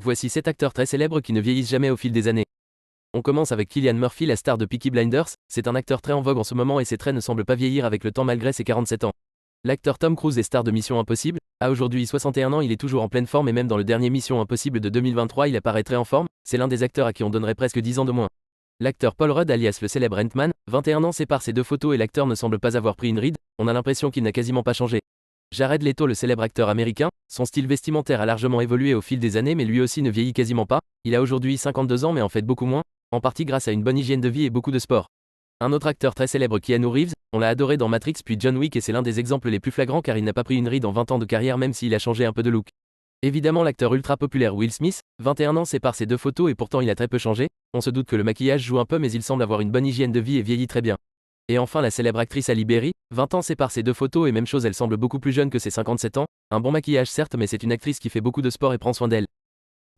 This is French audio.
Voici 7 acteurs très célèbres qui ne vieillissent jamais au fil des années. On commence avec Cillian Murphy, la star de Peaky Blinders. C'est un acteur très en vogue en ce moment et ses traits ne semblent pas vieillir avec le temps malgré ses 47 ans. L'acteur Tom Cruise est star de Mission Impossible. À aujourd'hui 61 ans, il est toujours en pleine forme et même dans le dernier Mission Impossible de 2023, il apparaît très en forme. C'est l'un des acteurs à qui on donnerait presque 10 ans de moins. L'acteur Paul Rudd alias le célèbre Ant-Man, 21 ans sépare ces deux photos et l'acteur ne semble pas avoir pris une ride, on a l'impression qu'il n'a quasiment pas changé. Jared Leto, le célèbre acteur américain, son style vestimentaire a largement évolué au fil des années mais lui aussi ne vieillit quasiment pas, il a aujourd'hui 52 ans mais en fait beaucoup moins, en partie grâce à une bonne hygiène de vie et beaucoup de sport. Un autre acteur très célèbre, Keanu Reeves, on l'a adoré dans Matrix puis John Wick et c'est l'un des exemples les plus flagrants car il n'a pas pris une ride en 20 ans de carrière même s'il a changé un peu de look. Évidemment l'acteur ultra populaire Will Smith, 21 ans sépare ces deux photos et pourtant il a très peu changé, on se doute que le maquillage joue un peu mais il semble avoir une bonne hygiène de vie et vieillit très bien. Et enfin la célèbre actrice Halle Berry, 20 ans sépare ces deux photos et même chose elle semble beaucoup plus jeune que ses 57 ans, un bon maquillage certes mais c'est une actrice qui fait beaucoup de sport et prend soin d'elle.